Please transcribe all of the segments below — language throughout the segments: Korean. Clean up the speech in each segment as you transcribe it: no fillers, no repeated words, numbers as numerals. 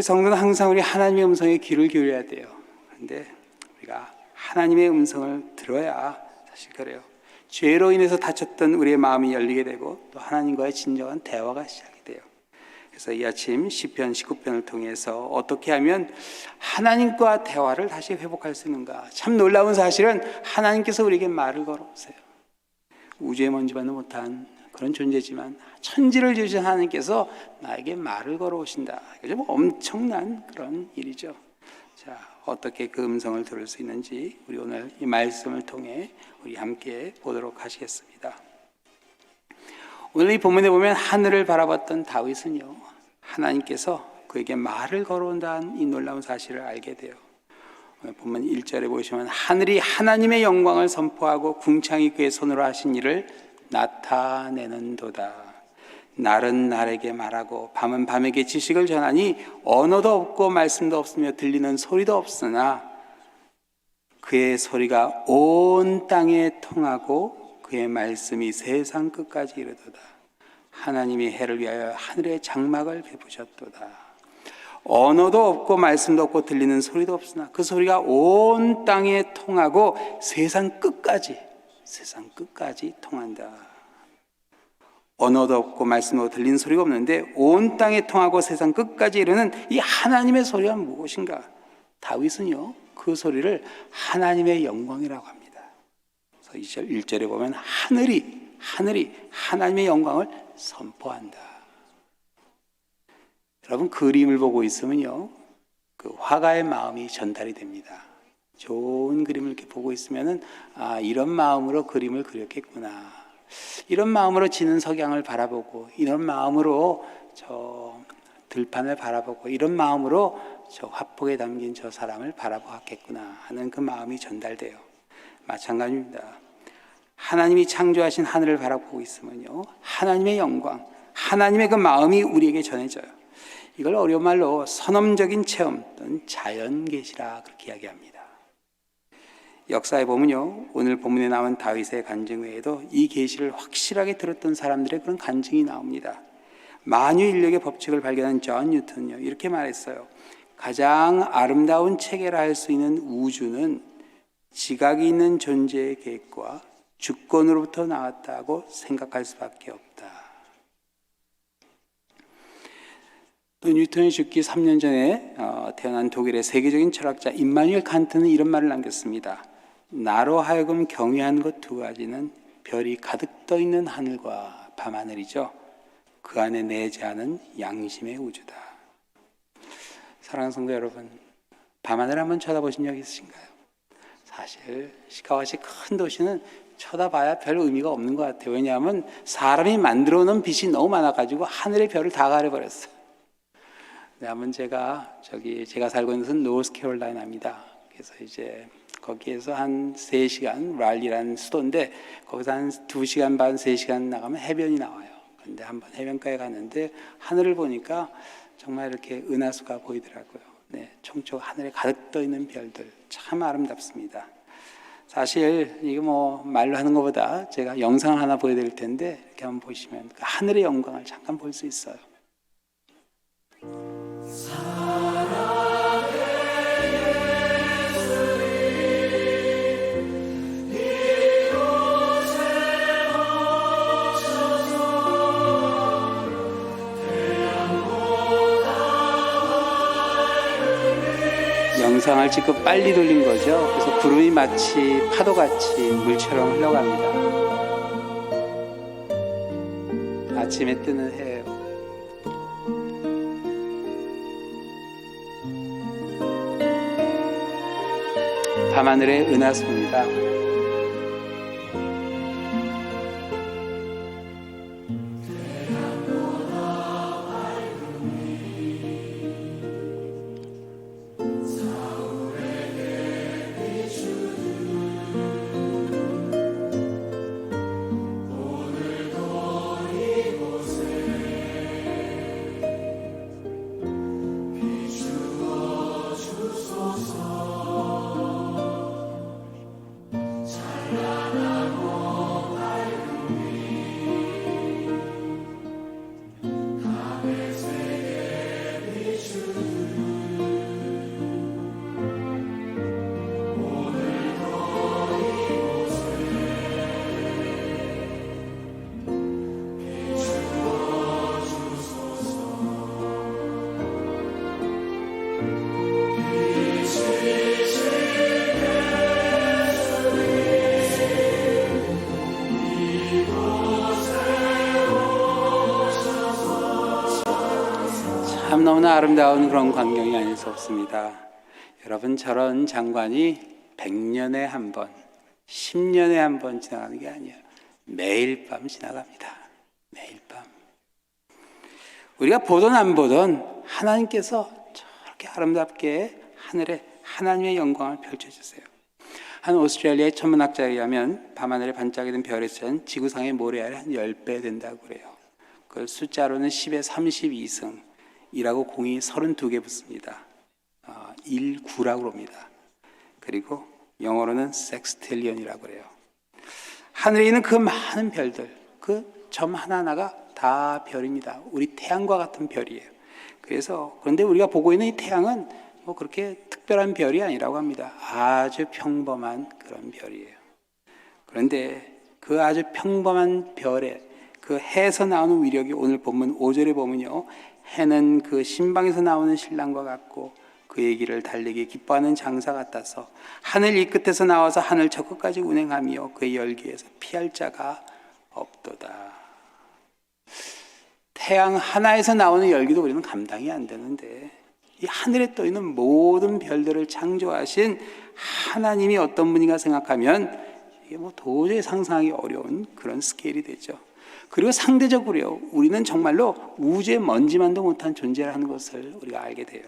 성도는 항상 우리 하나님의 음성에 귀를 기울여야 돼요. 그런데 우리가 하나님의 음성을 들어야 사실 그래요. 죄로 인해서 다쳤던 우리의 마음이 열리게 되고 또 하나님과의 진정한 대화가 시작이 돼요. 그래서 이 아침 시편 19편을 통해서 어떻게 하면 하나님과 대화를 다시 회복할 수 있는가. 참 놀라운 사실은 하나님께서 우리에게 말을 걸어오세요. 우주의 먼지만도 못한 그런 존재지만 천지를 지으신 하나님께서 나에게 말을 걸어오신다. 이게 좀 엄청난 그런 일이죠. 자, 어떻게 그 음성을 들을 수 있는지 우리 오늘 이 말씀을 통해 우리 함께 보도록 하시겠습니다. 오늘 이 본문에 보면 하늘을 바라봤던 다윗은요, 하나님께서 그에게 말을 걸어온다는 이 놀라운 사실을 알게 돼요. 오늘 본문 1절에 보시면 하늘이 하나님의 영광을 선포하고 궁창이 그의 손으로 하신 일을 나타내는도다. 날은 날에게 말하고 밤은 밤에게 지식을 전하니 언어도 없고 말씀도 없으며 들리는 소리도 없으나 그의 소리가 온 땅에 통하고 그의 말씀이 세상 끝까지 이르도다. 하나님이 해를 위하여 하늘의 장막을 베푸셨도다. 언어도 없고 말씀도 없고 들리는 소리도 없으나 그 소리가 온 땅에 통하고 세상 끝까지 통한다. 언어도 없고 말씀도 들리는 소리가 없는데 온 땅에 통하고 세상 끝까지 이르는 이 하나님의 소리가 무엇인가? 다윗은요, 그 소리를 하나님의 영광이라고 합니다. 그래서 1절에 보면 하늘이 하나님의 영광을 선포한다. 여러분, 그림을 보고 있으면요, 그 화가의 마음이 전달이 됩니다. 좋은 그림을 이렇게 보고 있으면은 이런 마음으로 그림을 그렸겠구나. 이런 마음으로 지는 석양을 바라보고, 이런 마음으로 저 들판을 바라보고, 이런 마음으로 저 화폭에 담긴 저 사람을 바라보았겠구나 하는 그 마음이 전달돼요. 마찬가지입니다. 하나님이 창조하신 하늘을 바라보고 있으면요, 하나님의 영광, 하나님의 그 마음이 우리에게 전해져요. 이걸 어려운 말로 선험적인 체험 또는 자연 계시라 그렇게 이야기합니다. 역사에 보면요, 오늘 본문에 나온 다윗의 간증 외에도 이 계시를 확실하게 들었던 사람들의 그런 간증이 나옵니다. 만유 인력의 법칙을 발견한 존 뉴턴은요, 이렇게 말했어요. 가장 아름다운 체계라 할 수 있는 우주는 지각이 있는 존재의 계획과 주권으로부터 나왔다고 생각할 수밖에 없다. 또 뉴턴이 죽기 3년 전에 태어난 독일의 세계적인 철학자 임마누엘 칸트는 이런 말을 남겼습니다. 나로 하여금 경외한 것 두 가지는 별이 가득 떠 있는 하늘과 밤하늘이죠. 그 안에 내재하는 양심의 우주다. 사랑하는 성도 여러분, 밤하늘 한번 쳐다보신 적 있으신가요? 사실 시카고같이 큰 도시는 쳐다봐야 별 의미가 없는 것 같아요. 왜냐하면 사람이 만들어 놓은 빛이 너무 많아가지고 하늘의 별을 다 가려버렸어요. 네, 한번 제가 살고 있는 곳은 노스캐롤라이나입니다. 그래서 이제 거기에서 한 3시간, 랄리라는 수도인데 거기서 한 2시간 반, 3시간 나가면 해변이 나와요. 근데 한번 해변가에 갔는데 하늘을 보니까 정말 이렇게 은하수가 보이더라고요. 네, 총총 하늘에 가득 떠 있는 별들 참 아름답습니다. 사실 이거 뭐 말로 하는 것보다 제가 영상을 하나 보여드릴 텐데 이렇게 한번 보시면 그 하늘의 영광을 잠깐 볼 수 있어요. 영상을 찍고 빨리 돌린 거죠. 그래서 구름이 마치 파도같이 물처럼 흘러갑니다. 아침에 뜨는 해예요. 밤하늘의 은하수입니다. 참 너무나 아름다운 그런 광경이 아닐 수 없습니다. 여러분, 저런 장관이 100년에 한 번, 10년에 한 번 지나가는 게 아니에요. 매일 밤 지나갑니다. 매일 밤. 우리가 보던 안 보던 하나님께서 저렇게 아름답게 하늘에 하나님의 영광을 펼쳐주세요. 한 오스트레일리아의 천문학자에 의하면 밤하늘에 반짝이는 별의 숫자는 지구상의 모래알의 한 10배 된다고 그래요. 그걸 숫자로는 10의 32승 이라고 공이 32개 붙습니다. 19라고 합니다. 그리고 영어로는 섹스틸리언이라고 그래요. 하늘에 있는 그 많은 별들, 그 점 하나하나가 다 별입니다. 우리 태양과 같은 별이에요. 그런데 우리가 보고 있는 이 태양은 뭐 그렇게 특별한 별이 아니라고 합니다. 아주 평범한 그런 별이에요. 그런데 그 아주 평범한 별에 그 해에서 나오는 위력이 오늘 본문 5절에 보면요, 해는 그 신방에서 나오는 신랑과 같고 그의 길을 달리기 기뻐하는 장사 같아서 하늘 이 끝에서 나와서 하늘 저 끝까지 운행하며 그의 열기에서 피할 자가 없도다. 태양 하나에서 나오는 열기도 우리는 감당이 안 되는데, 이 하늘에 떠 있는 모든 별들을 창조하신 하나님이 어떤 분인가 생각하면 이게 뭐 도저히 상상하기 어려운 그런 스케일이 되죠. 그리고 상대적으로요, 우리는 정말로 우주의 먼지만도 못한 존재라는 것을 우리가 알게 돼요.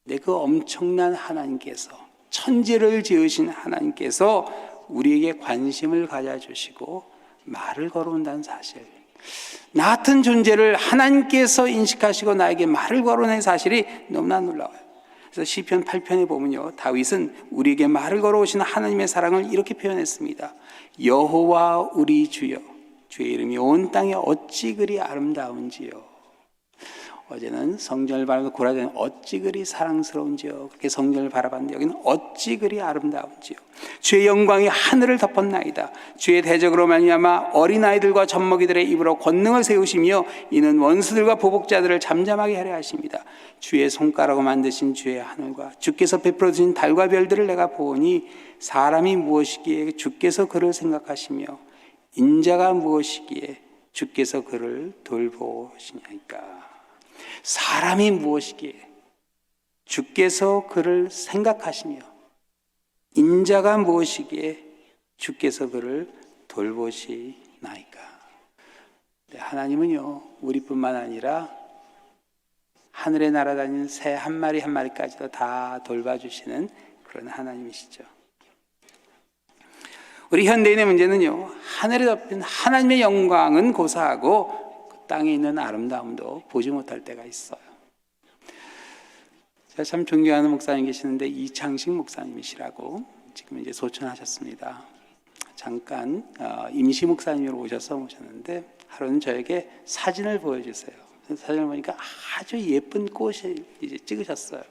근데 그 엄청난 하나님께서, 천지를 지으신 하나님께서 우리에게 관심을 가져주시고 말을 걸어온다는 사실, 나 같은 존재를 하나님께서 인식하시고 나에게 말을 걸어오는 사실이 너무나 놀라워요. 그래서 시편 8편에 보면요, 다윗은 우리에게 말을 걸어오시는 하나님의 사랑을 이렇게 표현했습니다. 여호와 우리 주여, 주의 이름이 온 땅에 어찌 그리 아름다운지요. 어제는 성전을 바라보고 고라지는 어찌 그리 사랑스러운지요. 그렇게 성전을 바라봤는데 여기는 어찌 그리 아름다운지요. 주의 영광이 하늘을 덮었나이다. 주의 대적으로 말미암아 어린아이들과 젖먹이들의 입으로 권능을 세우시며 이는 원수들과 보복자들을 잠잠하게 하려 하십니다. 주의 손가락으로 만드신 주의 하늘과 주께서 베풀어 주신 달과 별들을 내가 보니 사람이 무엇이기에 주께서 그를 생각하시며 인자가 무엇이기에 주께서 그를 돌보시냐니까. 사람이 무엇이기에 주께서 그를 생각하시며 인자가 무엇이기에 주께서 그를 돌보시나이까. 하나님은요, 우리뿐만 아니라 하늘에 날아다니는 새 한 마리 한 마리까지도 다 돌봐주시는 그런 하나님이시죠. 우리 현대인의 문제는요, 하늘에 덮인 하나님의 영광은 고사하고 땅에 있는 아름다움도 보지 못할 때가 있어요. 제가 참 존경하는 목사님 계시는데 이창식 목사님이시라고 지금 이제 소천하셨습니다. 잠깐 임시 목사님으로 오셨는데 하루는 저에게 사진을 보여주세요. 사진을 보니까 아주 예쁜 꽃을 이제 찍으셨어요.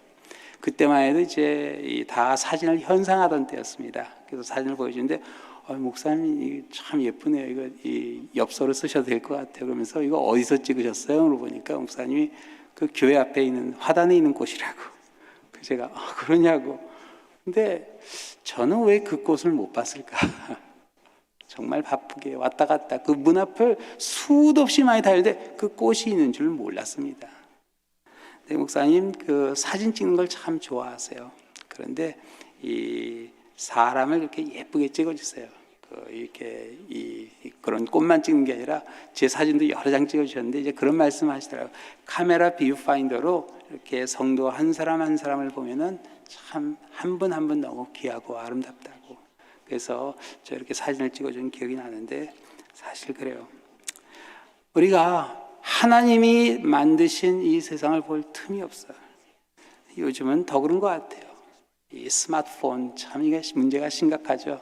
그때만 해도 이제 다 사진을 현상하던 때였습니다. 그래서 사진을 보여주는데 목사님 참 예쁘네요. 이거 이 엽서를 쓰셔도 될 것 같아요. 그러면서 이거 어디서 찍으셨어요? 물어보니까 목사님이 그 교회 앞에 있는 화단에 있는 꽃이라고. 그래서 제가 그러냐고. 근데 저는 왜 그 꽃을 못 봤을까? 정말 바쁘게 왔다 갔다 그 문 앞을 수도 없이 많이 다니는데 그 꽃이 있는 줄 몰랐습니다. 네, 목사님 그 사진 찍는 걸 참 좋아하세요. 그런데 이 사람을 그렇게 예쁘게 찍어주세요. 이렇게 그런 꽃만 찍는 게 아니라 제 사진도 여러 장 찍어주셨는데 이제 그런 말씀하시더라고요. 카메라 뷰파인더로 이렇게 성도 한 사람 한 사람을 보면은 참 한 분 한 분 너무 귀하고 아름답다고. 그래서 저 이렇게 사진을 찍어준 기억이 나는데 사실 그래요. 우리가 하나님이 만드신 이 세상을 볼 틈이 없어요. 요즘은 더 그런 것 같아요. 이 스마트폰 참 이게 문제가 심각하죠.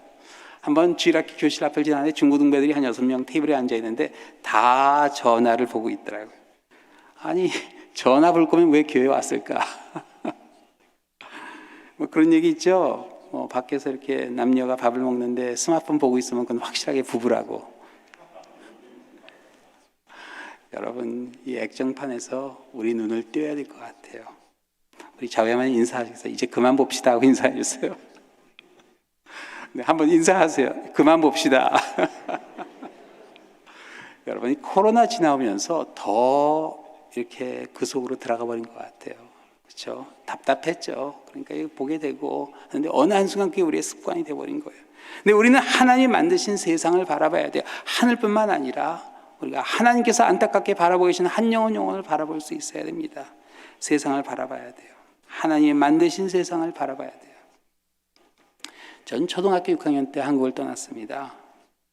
한번 주일학교 교실 앞을 지나는데 중고등배들이 한 6명 테이블에 앉아 있는데 다 전화를 보고 있더라고요. 아니 전화 볼 거면 왜 교회 왔을까? 뭐 그런 얘기 있죠. 밖에서 이렇게 남녀가 밥을 먹는데 스마트폰 보고 있으면 그건 확실하게 부부라고. 여러분 이 액정판에서 우리 눈을 떼어야 될 것 같아요. 우리 자매만 인사하셔서 이제 그만 봅시다 하고 인사해 주세요. 네, 한번 인사하세요. 그만 봅시다. 여러분이 코로나 지나오면서 더 이렇게 그 속으로 들어가 버린 것 같아요. 그렇죠? 답답했죠. 그러니까 이거 보게 되고, 그런데 어느 한순간 그게 우리의 습관이 되어버린 거예요. 근데 우리는 하나님 만드신 세상을 바라봐야 돼요. 하늘뿐만 아니라 우리가 하나님께서 안타깝게 바라보고 계시는 한 영혼을 바라볼 수 있어야 됩니다. 세상을 바라봐야 돼요. 하나님이 만드신 세상을 바라봐야 돼요. 전 초등학교 6학년 때 한국을 떠났습니다.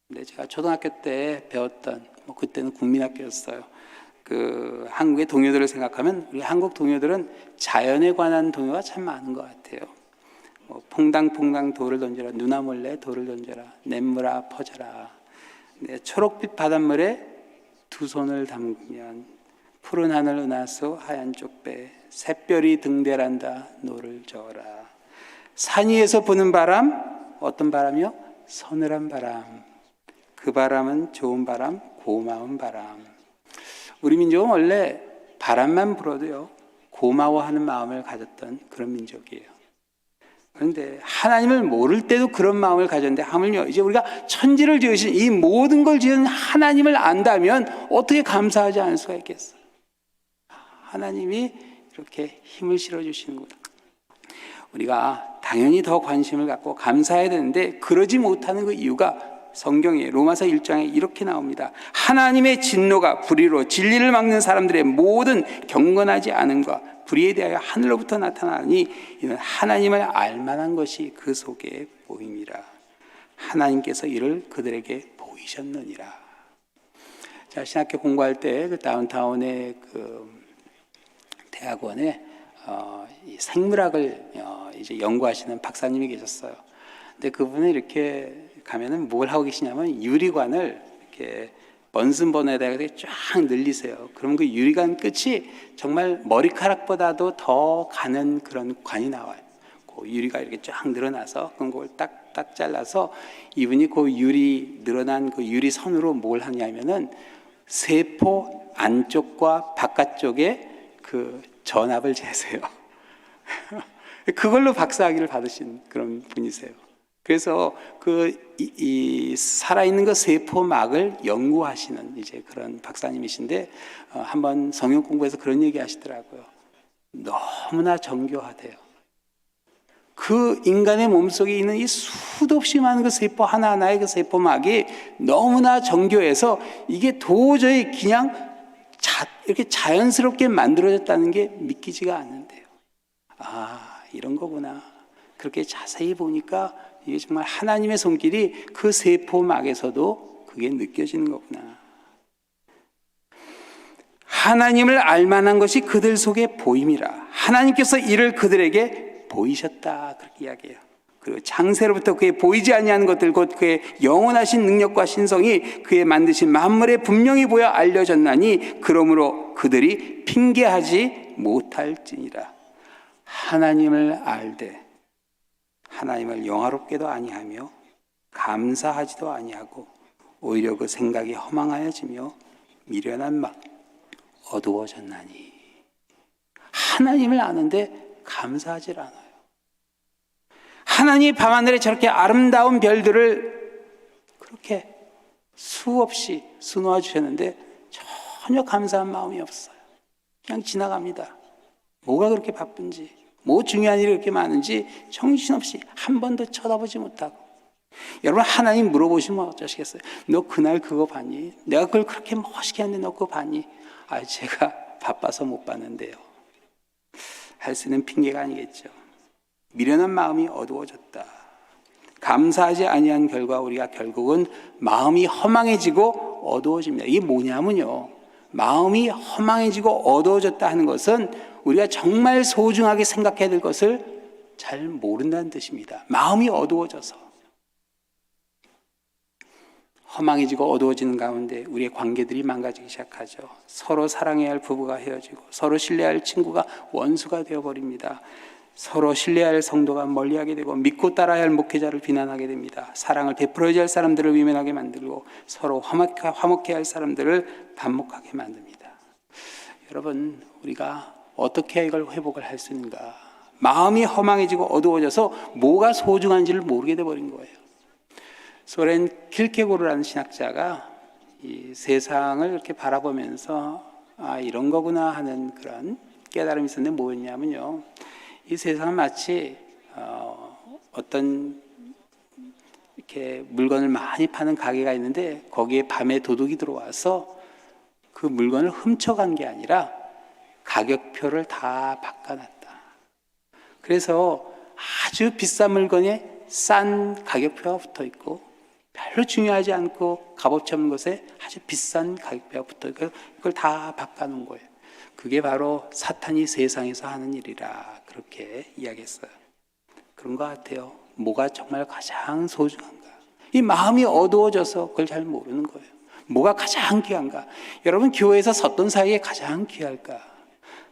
근데 제가 초등학교 때 배웠던, 그때는 국민학교였어요. 그 한국의 동요들을 생각하면 우리 한국 동요들은 자연에 관한 동요가 참 많은 것 같아요. 퐁당퐁당 돌을 던져라, 누나 몰래 돌을 던져라, 냇물아 퍼져라, 초록빛 바닷물에 두 손을 담그면 푸른 하늘 은하수 하얀 쪽배, 샛별이 등대란다 노를 저어라. 산 위에서 부는 바람, 어떤 바람이요? 서늘한 바람. 그 바람은 좋은 바람, 고마운 바람. 우리 민족은 원래 바람만 불어도요 고마워하는 마음을 가졌던 그런 민족이에요. 그런데 하나님을 모를 때도 그런 마음을 가졌는데, 하물며 이제 우리가 천지를 지으신 이 모든 걸 지은 하나님을 안다면 어떻게 감사하지 않을 수가 있겠어요? 하나님이 이렇게 힘을 실어주시는구나. 우리가 당연히 더 관심을 갖고 감사해야 되는데 그러지 못하는 그 이유가 성경에 로마서 1장에 이렇게 나옵니다. 하나님의 진노가 불의로 진리를 막는 사람들의 모든 경건하지 않음과 불의에 대하여 하늘로부터 나타나니 이는 하나님을 알만한 것이 그 속에 보임이라. 하나님께서 이를 그들에게 보이셨느니라. 자, 신학교 공부할 때 그 다운타운의 그 대학원에 이 생물학을 이제 연구하시는 박사님이 계셨어요. 근데 그분이 이렇게 가면은 뭘 하고 계시냐면 유리관을 이렇게 번슨번에다가 이렇게 쫙 늘리세요. 그럼 그 유리관 끝이 정말 머리카락보다도 더 가는 그런 관이 나와요. 그 유리가 이렇게 쫙 늘어나서 그걸 딱딱 잘라서 이분이 그 유리 늘어난 그 유리 선으로 뭘 하냐면은 세포 안쪽과 바깥쪽에 그 전압을 재세요. 그걸로 박사학위를 받으신 그런 분이세요. 그래서 이 살아있는 그 세포막을 연구하시는 이제 그런 박사님이신데, 한번 성경 공부에서 그런 얘기 하시더라고요. 너무나 정교하대요. 그 인간의 몸속에 있는 이 수도 없이 많은 그 세포 하나하나의 그 세포막이 너무나 정교해서 이게 도저히 그냥 이렇게 자연스럽게 만들어졌다는 게 믿기지가 않는데요. 아, 이런 거구나. 그렇게 자세히 보니까 이게 정말 하나님의 손길이 그 세포막에서도 그게 느껴지는 거구나. 하나님을 알만한 것이 그들 속에 보임이라. 하나님께서 이를 그들에게 보이셨다. 그렇게 이야기해요. 그리고 창세로부터 그의 보이지 아니하는 것들 곧 그의 영원하신 능력과 신성이 그의 만드신 만물에 분명히 보여 알려졌나니 그러므로 그들이 핑계하지 못할지니라. 하나님을 알되 하나님을 영화롭게도 아니하며 감사하지도 아니하고 오히려 그 생각이 허망하여지며 미련한 막 어두워졌나니. 하나님을 아는데 감사하지 않아요. 하나님이 밤하늘에 저렇게 아름다운 별들을 그렇게 수없이 수놓아 주셨는데 전혀 감사한 마음이 없어요. 그냥 지나갑니다. 뭐가 그렇게 바쁜지, 뭐 중요한 일이 그렇게 많은지 정신없이 한 번도 쳐다보지 못하고. 여러분, 하나님 물어보시면 어쩌시겠어요? 너 그날 그거 봤니? 내가 그걸 그렇게 멋있게 했는데 너 그거 봤니? 아, 제가 바빠서 못 봤는데요. 할 수 있는 핑계가 아니겠죠. 미련한 마음이 어두워졌다. 감사하지 아니한 결과 우리가 결국은 마음이 허망해지고 어두워집니다. 이게 뭐냐면요, 마음이 허망해지고 어두워졌다 하는 것은 우리가 정말 소중하게 생각해야 될 것을 잘 모른다는 뜻입니다. 마음이 어두워져서. 허망해지고 어두워지는 가운데 우리의 관계들이 망가지기 시작하죠. 서로 사랑해야 할 부부가 헤어지고 서로 신뢰해야 할 친구가 원수가 되어버립니다. 서로 신뢰해야 할 성도가 멀리하게 되고 믿고 따라야 할 목회자를 비난하게 됩니다. 사랑을 베풀어야 할 사람들을 위면하게 만들고 서로 화목해야 할 사람들을 반목하게 만듭니다. 여러분, 우리가 어떻게 이걸 회복을 할 수 있는가? 마음이 허망해지고 어두워져서 뭐가 소중한지를 모르게 돼버린 거예요. 소렌 킬케고르라는 신학자가 이 세상을 이렇게 바라보면서 이런 거구나 하는 그런 깨달음이 있었는데 뭐였냐면요. 이 세상은 마치 어떤 이렇게 물건을 많이 파는 가게가 있는데 거기에 밤에 도둑이 들어와서 그 물건을 훔쳐간 게 아니라 가격표를 다 바꿔놨다. 그래서 아주 비싼 물건에 싼 가격표가 붙어 있고 별로 중요하지 않고 값어치 없는 것에 아주 비싼 가격표가 붙어 있고 그걸 다 바꿔놓은 거예요. 그게 바로 사탄이 세상에서 하는 일이라 그렇게 이야기했어요. 그런 것 같아요. 뭐가 정말 가장 소중한가? 이 마음이 어두워져서 그걸 잘 모르는 거예요. 뭐가 가장 귀한가? 여러분 교회에서 섰던 사이에 가장 귀할까?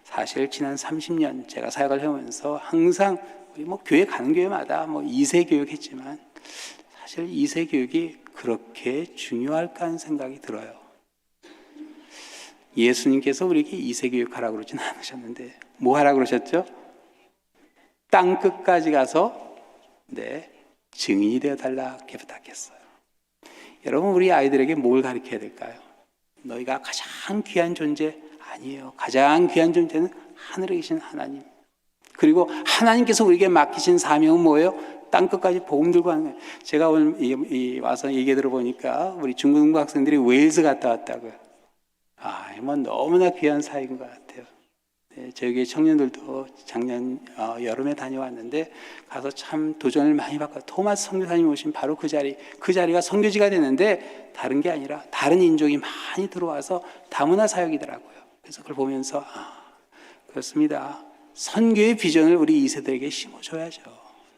사실 지난 30년 제가 사역을 해오면서 항상 우리 교회 가는 교회마다 2세 교육했지만 사실 2세 교육이 그렇게 중요할까 하는 생각이 들어요. 예수님께서 우리에게 2세 교육하라고 그러진 않으셨는데 뭐 하라고 그러셨죠? 땅 끝까지 가서 증인이 되어달라 이렇게 부탁했어요. 여러분 우리 아이들에게 뭘 가르쳐야 될까요? 너희가 가장 귀한 존재 아니에요. 가장 귀한 존재는 하늘에 계신 하나님. 그리고 하나님께서 우리에게 맡기신 사명은 뭐예요? 땅 끝까지 복음 들고 가는 거예요. 제가 오늘 와서 얘기 들어보니까 우리 중고등부 학생들이 웨일즈 갔다 왔다고요. 너무나 귀한 사역인 것 같아요. 저희 청년들도 작년 여름에 다녀왔는데 가서 참 도전을 많이 받고 토마스 선교사님 오신 바로 그 자리가 선교지가 되는데 다른 게 아니라 다른 인종이 많이 들어와서 다문화 사역이더라고요. 그래서 그걸 보면서 그렇습니다. 선교의 비전을 우리 2세대에게 심어줘야죠.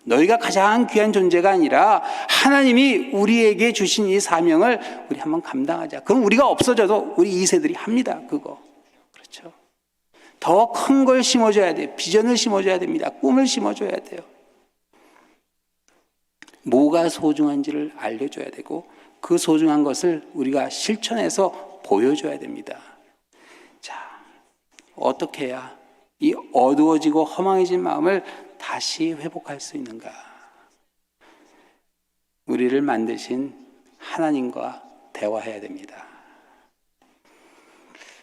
너희가 가장 귀한 존재가 아니라 하나님이 우리에게 주신 이 사명을 우리 한번 감당하자. 그럼 우리가 없어져도 우리 2세들이 합니다. 그거. 그렇죠. 더 큰 걸 심어줘야 돼요. 비전을 심어줘야 됩니다. 꿈을 심어줘야 돼요. 뭐가 소중한지를 알려줘야 되고 그 소중한 것을 우리가 실천해서 보여줘야 됩니다. 자, 어떻게 해야 이 어두워지고 허망해진 마음을 다시 회복할 수 있는가? 우리를 만드신 하나님과 대화해야 됩니다.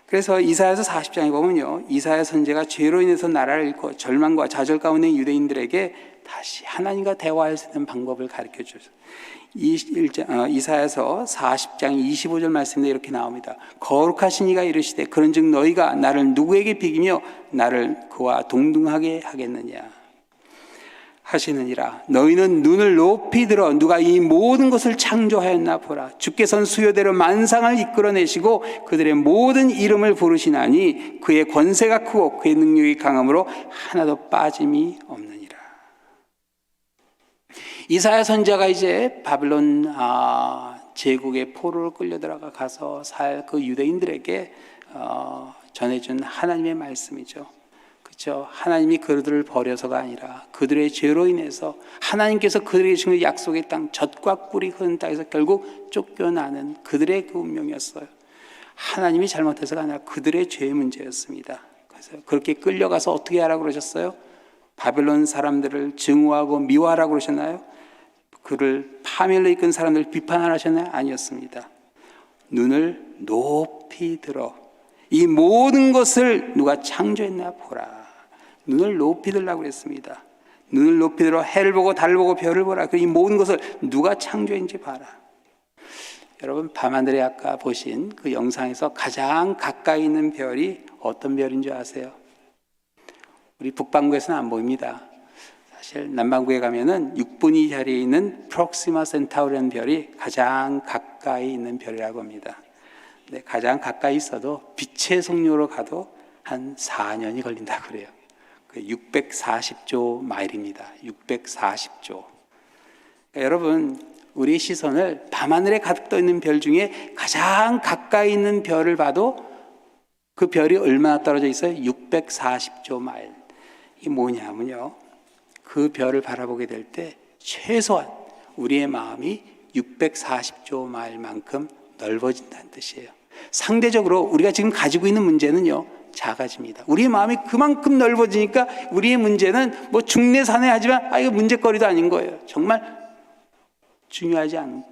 그래서 이사야서 40장에 보면요, 이사야 선지자가 죄로 인해서 나라를 잃고 절망과 좌절 가운데 있는 유대인들에게 다시 하나님과 대화할 수 있는 방법을 가르쳐 주셔서 이사야서 40장 25절 말씀에 이렇게 나옵니다. 거룩하신 이가 이르시되 그런즉 너희가 나를 누구에게 비기며 나를 그와 동등하게 하겠느냐 하시느니라. 너희는 눈을 높이 들어 누가 이 모든 것을 창조하였나 보라. 주께서는 수요대로 만상을 이끌어내시고 그들의 모든 이름을 부르시나니 그의 권세가 크고 그의 능력이 강함으로 하나도 빠짐이 없느니라. 이사야 선지자가 이제 바빌론 제국의 포로로 끌려 들어가 가서 살 그 유대인들에게 전해준 하나님의 말씀이죠. 그렇죠. 하나님이 그들을 버려서가 아니라 그들의 죄로 인해서 하나님께서 그들에게 주신 약속의 땅, 젖과 꿀이 흐르는 땅에서 결국 쫓겨나는 그들의 그 운명이었어요. 하나님이 잘못해서가 아니라 그들의 죄의 문제였습니다. 그래서 그렇게 끌려가서 어떻게 하라고 그러셨어요? 바빌론 사람들을 증오하고 미워하라고 그러셨나요? 그를 파멸로 이끈 사람들을 비판하라 하셨나요? 아니었습니다. 눈을 높이 들어 이 모든 것을 누가 창조했나 보라. 눈을 높이 들라고 그랬습니다. 눈을 높이 들어 해를 보고 달을 보고 별을 보라. 이 모든 것을 누가 창조했는지 봐라. 여러분 밤하늘에 아까 보신 그 영상에서 가장 가까이 있는 별이 어떤 별인 줄 아세요? 우리 북반구에서는 안 보입니다. 사실 남반구에 가면은 6분위 자리에 있는 프록시마 센타우리라는 별이 가장 가까이 있는 별이라고 합니다. 근데 가장 가까이 있어도 빛의 속력으로 가도 한 4년이 걸린다고 그래요. 640조 마일입니다. 640조. 그러니까 여러분 우리 시선을 밤하늘에 가득 떠 있는 별 중에 가장 가까이 있는 별을 봐도 그 별이 얼마나 떨어져 있어요? 640조 마일. 이게 뭐냐면요, 그 별을 바라보게 될 때 최소한 우리의 마음이 640조 마일만큼 넓어진다는 뜻이에요. 상대적으로 우리가 지금 가지고 있는 문제는요 작아집니다. 우리의 마음이 그만큼 넓어지니까 우리의 문제는 뭐 중내산해하지만 이거 문제거리도 아닌 거예요. 정말 중요하지 않은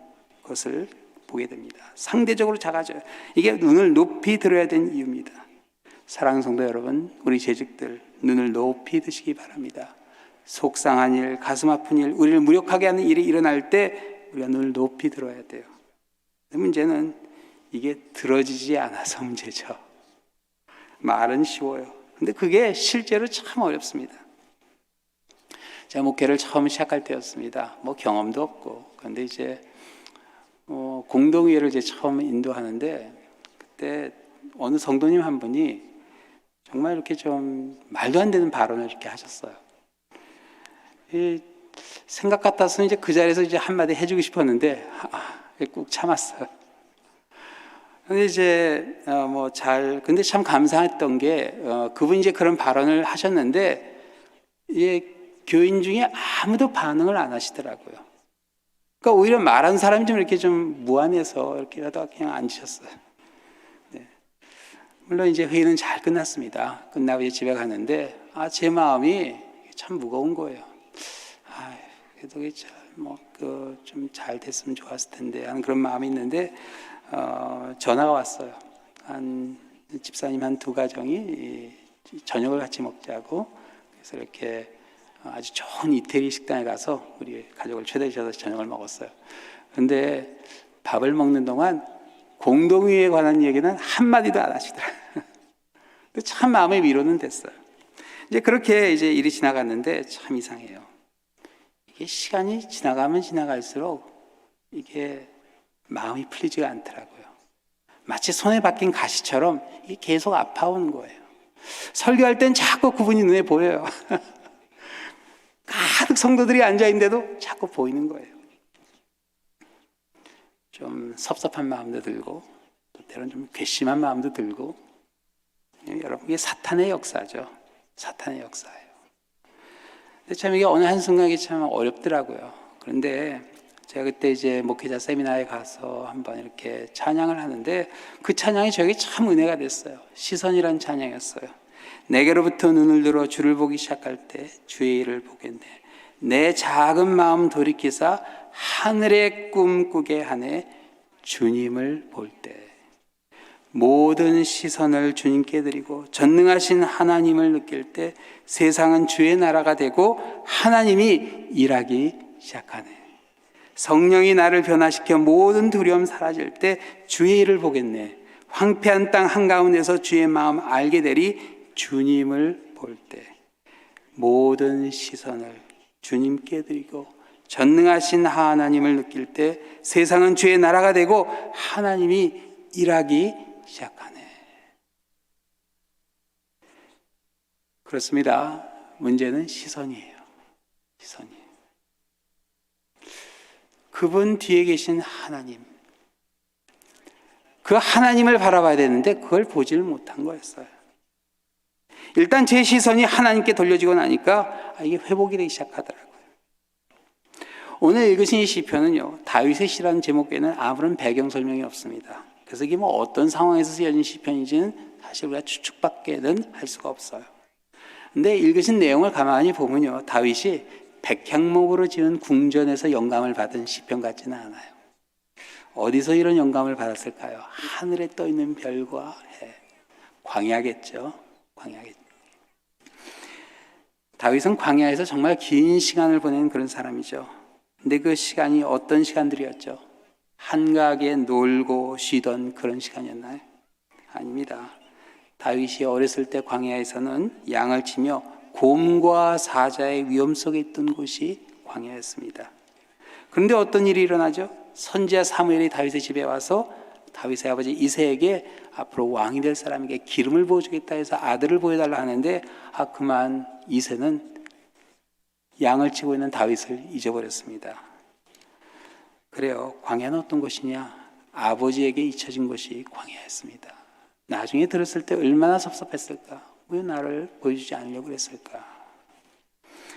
것을 보게 됩니다. 상대적으로 작아져요. 이게 눈을 높이 들어야 되는 이유입니다. 사랑하는 성도 여러분, 우리 재직들 눈을 높이 드시기 바랍니다. 속상한 일, 가슴 아픈 일, 우리를 무력하게 하는 일이 일어날 때 우리가 눈을 높이 들어야 돼요. 문제는 이게 들어지지 않아서 문제죠. 말은 쉬워요. 근데 그게 실제로 참 어렵습니다. 제가 목회를 처음 시작할 때였습니다. 뭐 경험도 없고. 그런데 이제 공동회를 이제 처음 인도하는데 그때 어느 성도님 한 분이 정말 이렇게 좀 말도 안 되는 발언을 이렇게 하셨어요. 생각 같아서는 이제 그 자리에서 이제 한마디 해주고 싶었는데 꾹 참았어요. 근데 이제 근데 참 감사했던 게 그분이 이제 그런 발언을 하셨는데 교인 중에 아무도 반응을 안 하시더라고요. 그러니까 오히려 말한 사람이 좀 이렇게 좀 무안해서 이렇게 하다가 그냥 앉으셨어요. 네. 물론 이제 회의는 잘 끝났습니다. 끝나고 이제 집에 갔는데 제 마음이 참 무거운 거예요. 그래도 좀 잘 됐으면 좋았을 텐데 하는 그런 마음이 있는데 전화가 왔어요. 집사님 한 두 가정이 저녁을 같이 먹자고. 그래서 이렇게 아주 좋은 이태리 식당에 가서 우리 가족을 초대해주셔서 저녁을 먹었어요. 그런데 밥을 먹는 동안 공동회에 관한 얘기는 한마디도 안 하시더라고요. 참 마음의 위로는 됐어요. 이제 그렇게 이제 일이 지나갔는데 참 이상해요. 이게 시간이 지나가면 지나갈수록 이게 마음이 풀리지가 않더라고요. 마치 손에 박힌 가시처럼 이게 계속 아파오는 거예요. 설교할 땐 자꾸 그분이 눈에 보여요. 가득 성도들이 앉아있는데도 자꾸 보이는 거예요. 좀 섭섭한 마음도 들고 또 때로는 좀 괘씸한 마음도 들고. 여러분, 이게 사탄의 역사죠. 사탄의 역사예요. 근데 참 이게 어느 한순간에 참 어렵더라고요. 그런데 제가 그때 이제 목회자 세미나에 가서 한번 이렇게 찬양을 하는데 그 찬양이 저에게 참 은혜가 됐어요. 시선이란 찬양이었어요. 내게로부터 눈을 들어 주를 보기 시작할 때 주의 일을 보겠네. 내 작은 마음 돌이키사 하늘의 꿈 꾸게 하네. 주님을 볼 때 모든 시선을 주님께 드리고 전능하신 하나님을 느낄 때 세상은 주의 나라가 되고 하나님이 일하기 시작하네. 성령이 나를 변화시켜 모든 두려움 사라질 때 주의 일을 보겠네. 황폐한 땅 한가운데서 주의 마음 알게 되리. 주님을 볼 때 모든 시선을 주님께 드리고 전능하신 하나님을 느낄 때 세상은 주의 나라가 되고 하나님이 일하기 시작하네. 그렇습니다. 문제는 시선이에요. 시선이에요. 그분 뒤에 계신 하나님, 그 하나님을 바라봐야 되는데 그걸 보지를 못한 거였어요. 일단 제 시선이 하나님께 돌려지고 나니까 이게 회복이 되기 시작하더라고요. 오늘 읽으신 이 시편은요, 다윗의 시라는 제목에는 아무런 배경 설명이 없습니다. 그래서 이게 어떤 상황에서 쓰여진 시편인지는 사실 우리가 추측밖에는 할 수가 없어요. 근데 읽으신 내용을 가만히 보면요, 다윗이 백향목으로 지은 궁전에서 영감을 받은 시편 같지는 않아요. 어디서 이런 영감을 받았을까요? 하늘에 떠 있는 별과 해. 광야겠죠. 광야겠죠. 다윗은 광야에서 정말 긴 시간을 보낸 그런 사람이죠. 근데 그 시간이 어떤 시간들이었죠? 한가하게 놀고 쉬던 그런 시간이었나요? 아닙니다. 다윗이 어렸을 때 광야에서는 양을 치며 곰과 사자의 위험 속에 있던 곳이 광야였습니다. 그런데 어떤 일이 일어나죠? 선지자 사무엘이 다윗의 집에 와서 다윗의 아버지 이새에게 앞으로 왕이 될 사람에게 기름을 부어주겠다 해서 아들을 보여달라 하는데 그만 이새는 양을 치고 있는 다윗을 잊어버렸습니다. 그래요. 광야는 어떤 곳이냐? 아버지에게 잊혀진 곳이 광야였습니다. 나중에 들었을 때 얼마나 섭섭했을까? 왜 나를 보여주지 않으려고 그랬을까?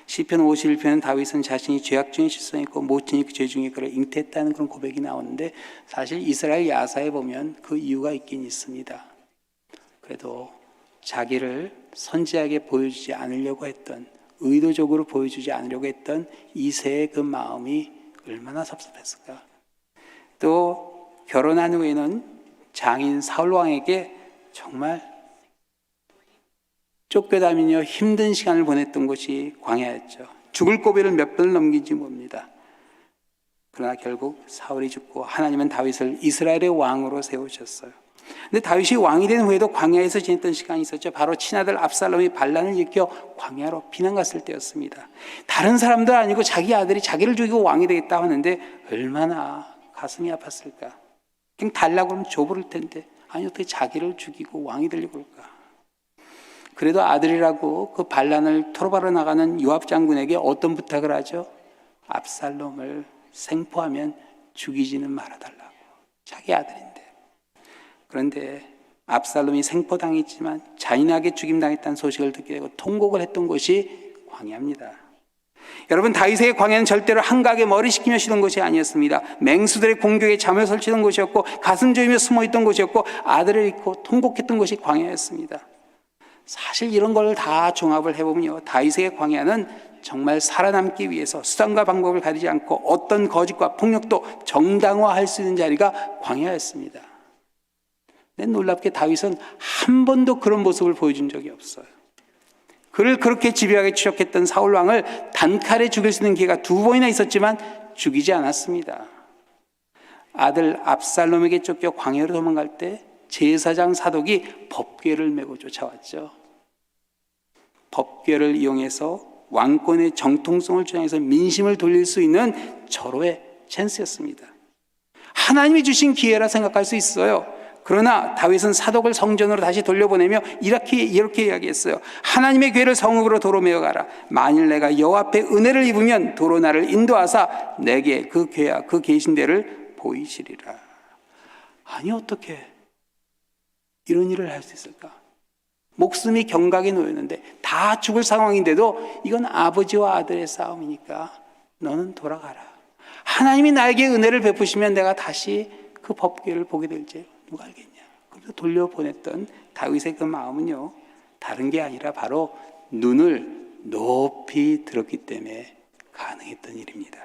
시편 51편은 다윗은 자신이 죄악 중에 실성했고 모친이 그 죄 중에 그를 잉태했다는 그런 고백이 나오는데 사실 이스라엘 야사에 보면 그 이유가 있긴 있습니다. 그래도 자기를 선지자에게 보여주지 않으려고 했던, 의도적으로 보여주지 않으려고 했던 이새의 그 마음이 얼마나 섭섭했을까? 또 결혼한 후에는 장인 사울왕에게 정말 쫓겨다니며 힘든 시간을 보냈던 곳이 광야였죠. 죽을 고비를 몇 번을 넘긴지 모릅니다. 그러나 결국 사울이 죽고 하나님은 다윗을 이스라엘의 왕으로 세우셨어요. 근데 다윗이 왕이 된 후에도 광야에서 지냈던 시간이 있었죠. 바로 친아들 압살롬이 반란을 일으켜 광야로 피난 갔을 때였습니다. 다른 사람도 아니고 자기 아들이 자기를 죽이고 왕이 되겠다 하는데 얼마나 가슴이 아팠을까. 그냥 달라고 하면 줘버릴 텐데 아니 어떻게 자기를 죽이고 왕이 되려고 그럴까. 그래도 아들이라고 그 반란을 토로바로 나가는 요압 장군에게 어떤 부탁을 하죠? 압살롬을 생포하면 죽이지는 말아달라고. 자기 아들인데. 그런데 압살롬이 생포당했지만 잔인하게 죽임당했다는 소식을 듣게 되고 통곡을 했던 곳이 광야입니다. 여러분, 다윗의 광야는 절대로 한가하게 머리 식히며 쉬던 곳이 아니었습니다. 맹수들의 공격에 잠을 설치던 곳이었고 가슴 조이며 숨어있던 곳이었고 아들을 잃고 통곡했던 곳이 광야였습니다. 사실 이런 걸 다 종합을 해보면요, 다윗의 광야는 정말 살아남기 위해서 수단과 방법을 가리지 않고 어떤 거짓과 폭력도 정당화할 수 있는 자리가 광야였습니다. 근데 놀랍게 다윗은 한 번도 그런 모습을 보여준 적이 없어요. 그를 그렇게 집요하게 추적했던 사울왕을 단칼에 죽일 수 있는 기회가 2번이나 있었지만 죽이지 않았습니다. 아들 압살롬에게 쫓겨 광야로 도망갈 때 제사장 사독이 법궤를 메고 쫓아왔죠. 법궤를 이용해서 왕권의 정통성을 주장해서 민심을 돌릴 수 있는 절호의 찬스였습니다. 하나님이 주신 기회라 생각할 수 있어요. 그러나 다윗은 사독을 성전으로 다시 돌려보내며 이렇게 이야기했어요. 하나님의 궤를 성읍으로 도로 메어가라. 만일 내가 여호와 앞에 은혜를 입으면 도로 나를 인도하사 내게 그 궤와 그 계신 데를 보이시리라. 아니 어떻게 이런 일을 할 수 있을까? 목숨이 경각에 놓였는데 다 죽을 상황인데도 이건 아버지와 아들의 싸움이니까 너는 돌아가라. 하나님이 나에게 은혜를 베푸시면 내가 다시 그 법궤를 보게 될지 누가 알겠냐. 그래서 돌려보냈던 다윗의 그 마음은요, 다른 게 아니라 바로 눈을 높이 들었기 때문에 가능했던 일입니다.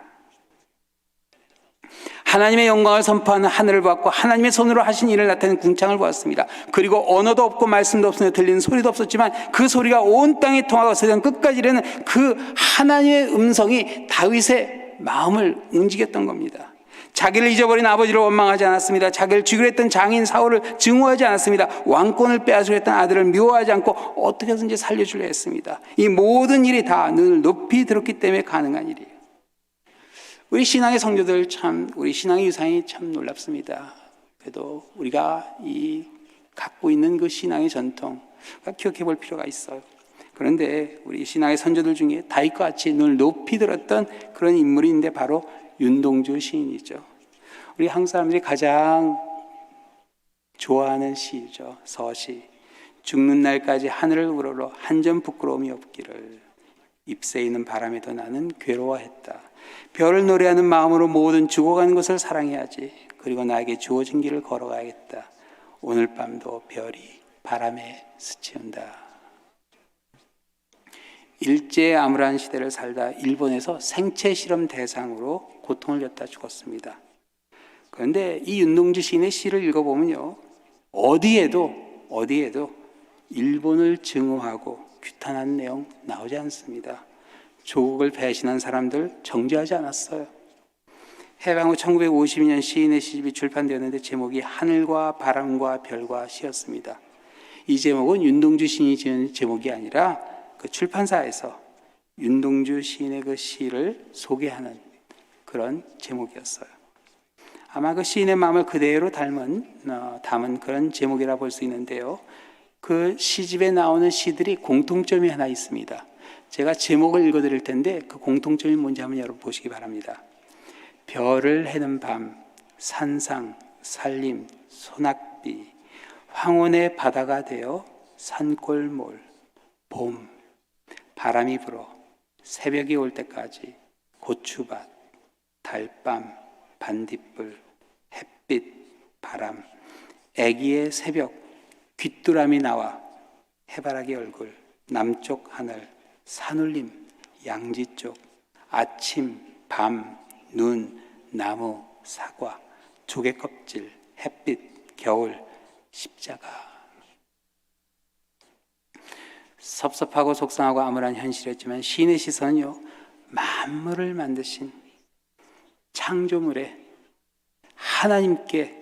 하나님의 영광을 선포하는 하늘을 보았고 하나님의 손으로 하신 일을 나타내는 궁창을 보았습니다. 그리고 언어도 없고 말씀도 없으며 들리는 소리도 없었지만 그 소리가 온 땅에 통하고 세상 끝까지 이르는 그 하나님의 음성이 다윗의 마음을 움직였던 겁니다. 자기를 잊어버린 아버지를 원망하지 않았습니다. 자기를 죽이려 했던 장인 사울을 증오하지 않았습니다. 왕권을 빼앗으려 했던 아들을 미워하지 않고 어떻게 해서든지 살려주려 했습니다. 이 모든 일이 다 눈을 높이 들었기 때문에 가능한 일이에요. 우리 신앙의 성도들 우리 신앙의 유산이 참 놀랍습니다. 그래도 우리가 갖고 있는 그 신앙의 전통 기억해 볼 필요가 있어요. 그런데 우리 신앙의 선조들 중에 다윗과 같이 눈을 높이 들었던 그런 인물이 있는데 바로 윤동주 시인이죠. 우리 한국 사람들이 가장 좋아하는 시죠. 서시. 죽는 날까지 하늘을 우러러 한 점 부끄러움이 없기를. 잎새 있는 바람에도 나는 괴로워했다. 별을 노래하는 마음으로 모든 죽어가는 것을 사랑해야지. 그리고 나에게 주어진 길을 걸어가야겠다. 오늘 밤도 별이 바람에 스치운다. 일제 암울한 시대를 살다 일본에서 생체 실험 대상으로 고통을 겪다 죽었습니다. 그런데 이 윤동주 시인의 시를 읽어보면요, 어디에도 일본을 증오하고 규탄하는 내용 나오지 않습니다. 조국을 배신한 사람들 정죄하지 않았어요. 해방 후 1952년 시인의 시집이 출판되었는데 제목이 하늘과 바람과 별과 시였습니다. 이 제목은 윤동주 시인이 지은 제목이 아니라 그 출판사에서 윤동주 시인의 그 시를 소개하는 그런 제목이었어요. 아마 그 시인의 마음을 그대로 담은 그런 제목이라 볼 수 있는데요. 그 시집에 나오는 시들이 공통점이 하나 있습니다. 제가 제목을 읽어드릴 텐데 그 공통점이 뭔지 한번 여러분 보시기 바랍니다. 별을 해는 밤, 산상, 산림, 소낙비, 황혼의 바다가 되어 산골몰, 봄, 바람이 불어 새벽이 올 때까지 고추밭, 달밤, 반딧불, 햇빛, 바람, 애기의 새벽, 귀뚜라미 나와 해바라기 얼굴, 남쪽 하늘, 산울림, 양지 쪽, 아침, 밤, 눈, 나무, 사과, 조개 껍질, 햇빛, 겨울, 십자가. 섭섭하고 속상하고 암울한 현실이었지만 시인의 시선은요, 만물을 만드신 창조물에 하나님께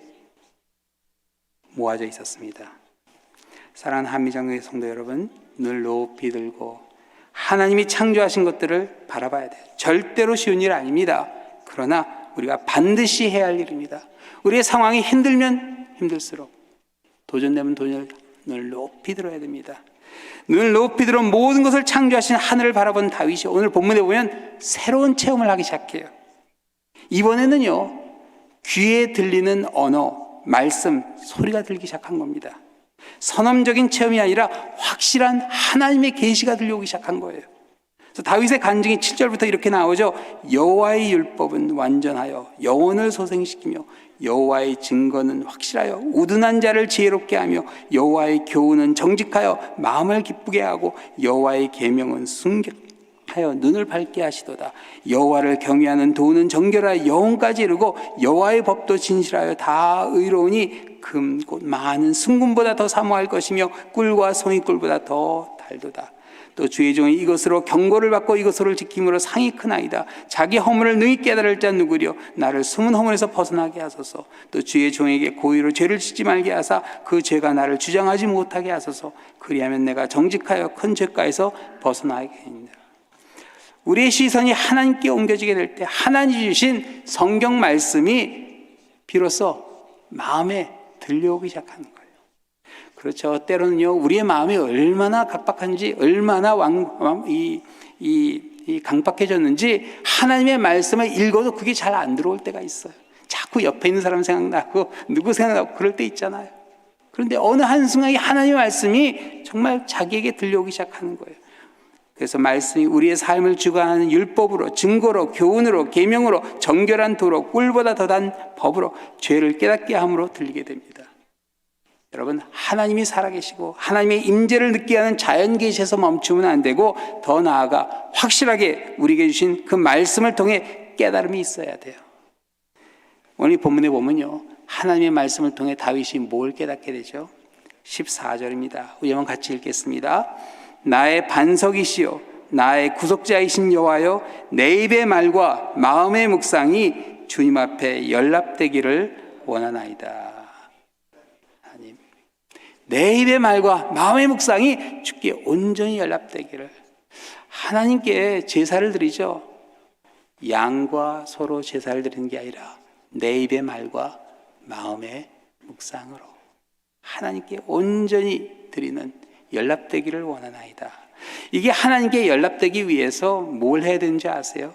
모아져 있었습니다. 사랑하는 한미장로의 성도 여러분, 눈을 높이 들고 하나님이 창조하신 것들을 바라봐야 돼요. 절대로 쉬운 일 아닙니다. 그러나 우리가 반드시 해야 할 일입니다. 우리의 상황이 힘들면 힘들수록, 도전되면 눈을 높이 들어야 됩니다. 눈을 높이 들어 모든 것을 창조하신 하늘을 바라본 다윗이 오늘 본문에 보면 새로운 체험을 하기 시작해요. 이번에는요, 귀에 들리는 언어, 말씀, 소리가 들리기 시작한 겁니다. 선언적인 체험이 아니라 확실한 하나님의 계시가 들려오기 시작한 거예요. 그래서 다윗의 간증이 7절부터 이렇게 나오죠. 여호와의 율법은 완전하여 영혼을 소생시키며 여호와의 증거는 확실하여 우둔한 자를 지혜롭게 하며 여호와의 교훈은 정직하여 마음을 기쁘게 하고 여호와의 계명은 순결하여 눈을 밝게 하시도다. 여호와를 경외하는 도는 정결하여 영혼까지 이르고 여호와의 법도 진실하여 다 의로우니 금 곧 많은 순금보다 더 사모할 것이며 꿀과 송이꿀보다 더 달도다. 또 주의 종이 이것으로 경고를 받고 이것으로 지킴으로 상이 크나이다. 자기 허물을 능히 깨달을 자 누구려. 나를 숨은 허물에서 벗어나게 하소서. 또 주의 종에게 고의로 죄를 짓지 말게 하사 그 죄가 나를 주장하지 못하게 하소서. 그리하면 내가 정직하여 큰 죄가에서 벗어나게 하리라. 우리의 시선이 하나님께 옮겨지게 될 때 하나님이 주신 성경 말씀이 비로소 마음에 들려오기 시작하는 거예요. 그렇죠. 때로는요, 우리의 마음이 얼마나 각박한지, 얼마나 강박해졌는지 하나님의 말씀을 읽어도 그게 잘 안 들어올 때가 있어요. 자꾸 옆에 있는 사람 생각나고 누구 생각나고 그럴 때 있잖아요. 그런데 어느 한순간에 하나님의 말씀이 정말 자기에게 들려오기 시작하는 거예요. 그래서 말씀이 우리의 삶을 주관하는 율법으로, 증거로, 교훈으로, 계명으로, 정결한 도로, 꿀보다 더단 법으로 죄를 깨닫게 함으로 들리게 됩니다. 여러분, 하나님이 살아계시고 하나님의 임재를 느끼게 하는 자연계시에서 멈추면 안 되고 더 나아가 확실하게 우리에게 주신 그 말씀을 통해 깨달음이 있어야 돼요. 오늘 본문에 보면요, 하나님의 말씀을 통해 다윗이 뭘 깨닫게 되죠? 14절입니다. 우리 한번 같이 읽겠습니다. 나의 반석이시요 나의 구속자이신 여호와여, 내 입의 말과 마음의 묵상이 주님 앞에 연락되기를 원하나이다. 하나님, 내 입의 말과 마음의 묵상이 주께 온전히 연락되기를. 하나님께 제사를 드리죠. 양과 소로 제사를 드리는 게 아니라 내 입의 말과 마음의 묵상으로 하나님께 온전히 드리는 연락되기를 원하나이다. 이게 하나님께 연락되기 위해서 뭘 해야 되는지 아세요?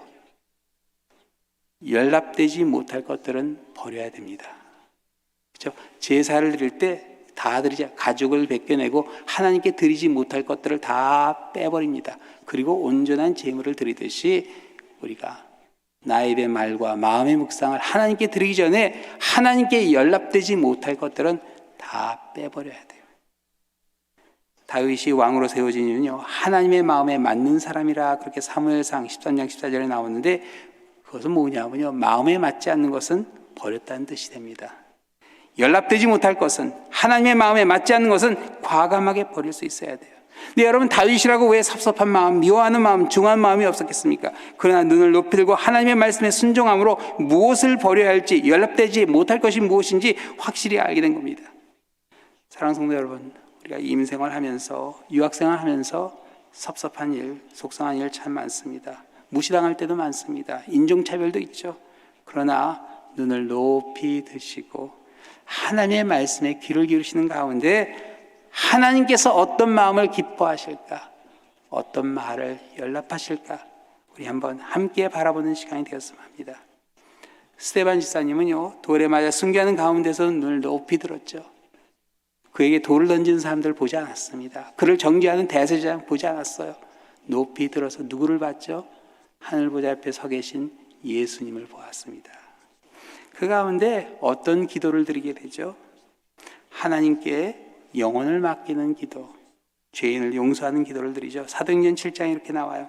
연락되지 못할 것들은 버려야 됩니다. 그렇죠? 제사를 드릴 때 다 드리자. 가죽을 벗겨내고 하나님께 드리지 못할 것들을 다 빼버립니다. 그리고 온전한 제물을 드리듯이 우리가 나의 입의 말과 마음의 묵상을 하나님께 드리기 전에 하나님께 연락되지 못할 것들은 다 빼버려야 돼요. 다윗이 왕으로 세워진 이유는요, 하나님의 마음에 맞는 사람이라 그렇게 사무엘상 13장 14절에 나오는데, 그것은 뭐냐면요, 마음에 맞지 않는 것은 버렸다는 뜻이 됩니다. 연락되지 못할 것은, 하나님의 마음에 맞지 않는 것은 과감하게 버릴 수 있어야 돼요. 근데 여러분, 다윗이라고 왜 섭섭한 마음, 미워하는 마음, 중한 마음이 없었겠습니까? 그러나 눈을 높이 들고 하나님의 말씀에 순종함으로 무엇을 버려야 할지, 연락되지 못할 것이 무엇인지 확실히 알게 된 겁니다. 사랑하는 성도 여러분, 우리가 임생활 하면서, 유학생활 하면서 섭섭한 일, 속상한 일 참 많습니다. 무시당할 때도 많습니다. 인종차별도 있죠. 그러나 눈을 높이 드시고 하나님의 말씀에 귀를 기울이시는 가운데 하나님께서 어떤 마음을 기뻐하실까, 어떤 말을 연락하실까, 우리 한번 함께 바라보는 시간이 되었으면 합니다. 스데반 집사님은요, 돌에 맞아 순교하는 가운데서 눈을 높이 들었죠. 그에게 돌을 던지는 사람들 보지 않았습니다. 그를 정죄하는 대제사장 보지 않았어요. 높이 들어서 누구를 봤죠? 하늘 보좌 앞에 서 계신 예수님을 보았습니다. 그 가운데 어떤 기도를 드리게 되죠? 하나님께 영혼을 맡기는 기도, 죄인을 용서하는 기도를 드리죠. 사도행전 7장에 이렇게 나와요.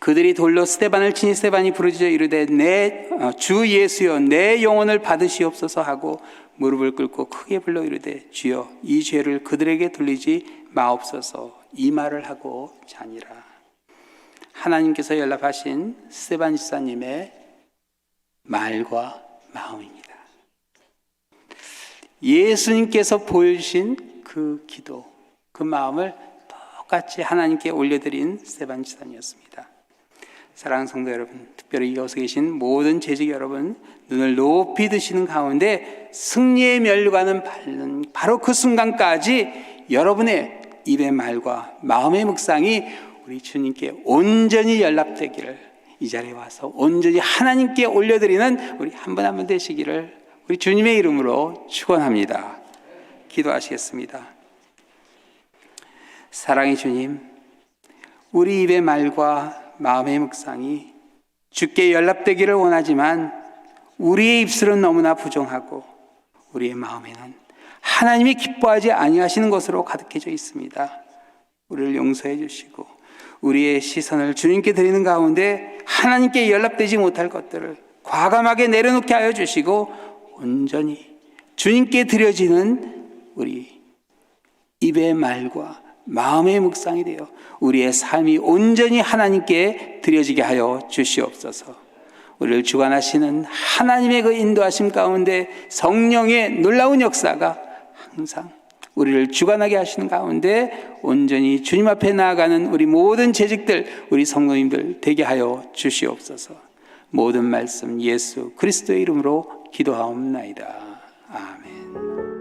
그 그들이 돌로 스데반을 치니 스데반이 부르짖어 이르되 주 예수여 내 영혼을 받으시옵소서 하고 무릎을 꿇고 크게 불러 이르되 주여 이 죄를 그들에게 돌리지 마옵소서. 이 말을 하고 자니라. 하나님께서 연락하신 스데반 집사님의 말과 마음입니다. 예수님께서 보여주신 그 기도, 그 마음을 똑같이 하나님께 올려드린 스데반 집사님이었습니다. 사랑하는 성도 여러분, 특별히 이곳에 계신 모든 재직 여러분, 눈을 높이 드시는 가운데 승리의 면류관은 밟는 바로 그 순간까지 여러분의 입의 말과 마음의 묵상이 우리 주님께 온전히 연락되기를, 이 자리에 와서 온전히 하나님께 올려드리는 우리 한 분 한 분 되시기를 우리 주님의 이름으로 축원합니다. 기도하시겠습니다. 사랑의 주님, 우리 입의 말과 마음의 묵상이 주께 연락되기를 원하지만 우리의 입술은 너무나 부정하고 우리의 마음에는 하나님이 기뻐하지 아니하시는 것으로 가득해져 있습니다. 우리를 용서해 주시고 우리의 시선을 주님께 드리는 가운데 하나님께 연락되지 못할 것들을 과감하게 내려놓게 하여 주시고 온전히 주님께 드려지는 우리 입의 말과 마음의 묵상이 되어 우리의 삶이 온전히 하나님께 드려지게 하여 주시옵소서. 우리를 주관하시는 하나님의 그 인도하심 가운데 성령의 놀라운 역사가 항상 우리를 주관하게 하시는 가운데 온전히 주님 앞에 나아가는 우리 모든 재직들, 우리 성도님들 되게 하여 주시옵소서. 모든 말씀 예수 그리스도의 이름으로 기도하옵나이다. 아멘.